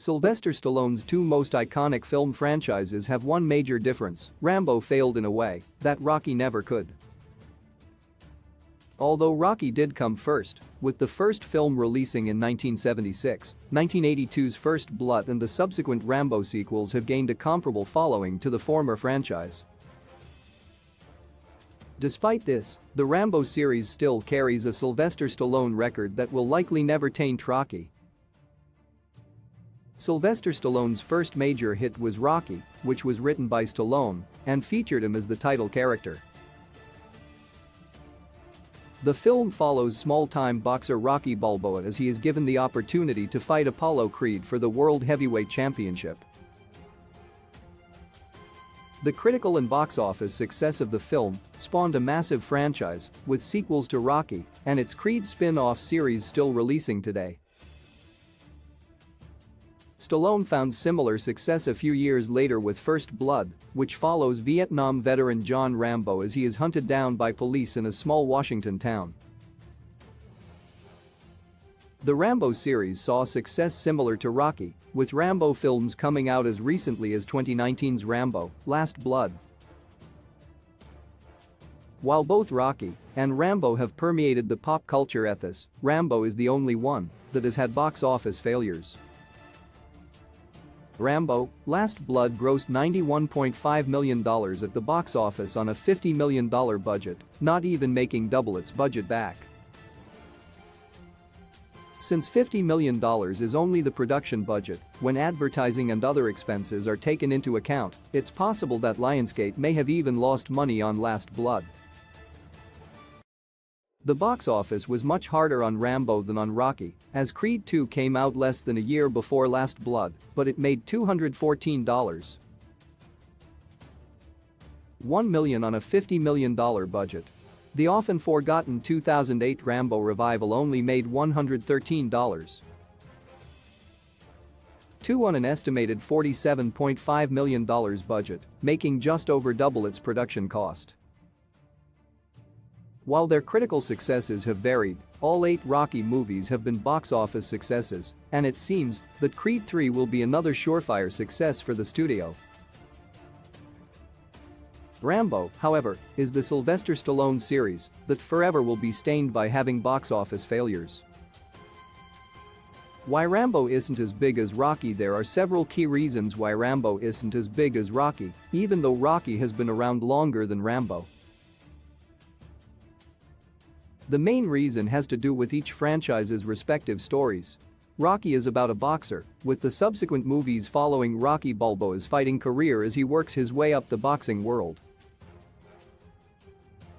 Sylvester Stallone's two most iconic film franchises have one major difference: Rambo failed in a way that Rocky never could. Although Rocky did come first, with the first film releasing in 1976, 1982's First Blood and the subsequent Rambo sequels have gained a comparable following to the former franchise. Despite this, the Rambo series still carries a Sylvester Stallone record that will likely never taint Rocky. Sylvester Stallone's first major hit was Rocky, which was written by Stallone and featured him as the title character. The film follows small-time boxer Rocky Balboa as he is given the opportunity to fight Apollo Creed for the World Heavyweight Championship. The critical and box office success of the film spawned a massive franchise, with sequels to Rocky and its Creed spin-off series still releasing today. Stallone found similar success a few years later with First Blood, which follows Vietnam veteran John Rambo as he is hunted down by police in a small Washington town. The Rambo series saw success similar to Rocky, with Rambo films coming out as recently as 2019's Rambo: Last Blood. While both Rocky and Rambo have permeated the pop culture ethos, Rambo is the only one that has had box office failures. Rambo: Last Blood grossed $91.5 million at the box office on a $50 million budget, not even making double its budget back. Since $50 million is only the production budget, when advertising and other expenses are taken into account, it's possible that Lionsgate may have even lost money on Last Blood. The box office was much harder on Rambo than on Rocky, as Creed 2 came out less than a year before Last Blood, but it made $214.1 million on a $50 million budget. The often forgotten 2008 Rambo revival only made $113.2 on an estimated $47.5 million budget, making just over double its production cost. While their critical successes have varied, all 8 Rocky movies have been box office successes, and it seems that Creed 3 will be another surefire success for the studio. Rambo, however, is the Sylvester Stallone series that forever will be stained by having box office failures. Why Rambo isn't as big as Rocky? There are several key reasons why Rambo isn't as big as Rocky, even though Rocky has been around longer than Rambo. The main reason has to do with each franchise's respective stories. Rocky is about a boxer, with the subsequent movies following Rocky Balboa's fighting career as he works his way up the boxing world.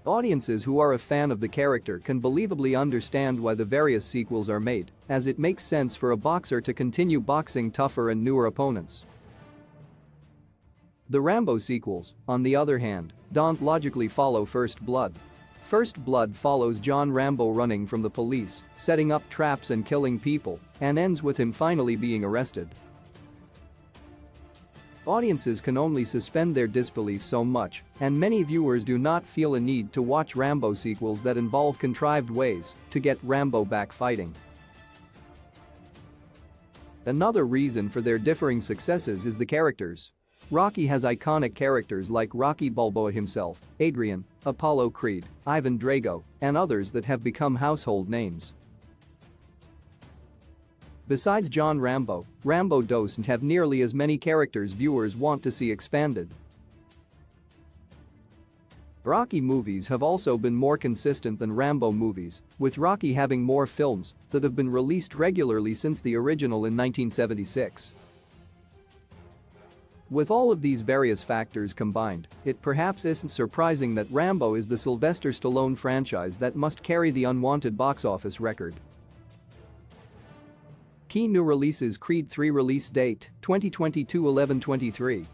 Audiences who are a fan of the character can believably understand why the various sequels are made, as it makes sense for a boxer to continue boxing tougher and newer opponents. The Rambo sequels, on the other hand, don't logically follow First Blood. First Blood follows John Rambo running from the police, setting up traps and killing people, and ends with him finally being arrested. Audiences can only suspend their disbelief so much, and many viewers do not feel a need to watch Rambo sequels that involve contrived ways to get Rambo back fighting. Another reason for their differing successes is the characters. Rocky has iconic characters like Rocky Balboa himself, Adrian, Apollo Creed, Ivan Drago, and others that have become household names. Besides John Rambo, Rambo doesn't have nearly as many characters viewers want to see expanded. Rocky movies have also been more consistent than Rambo movies, with Rocky having more films that have been released regularly since the original in 1976. With all of these various factors combined, it perhaps isn't surprising that Rambo is the Sylvester Stallone franchise that must carry the Unwanted box office record. Key new releases: Creed 3 release date, 2022 11/23.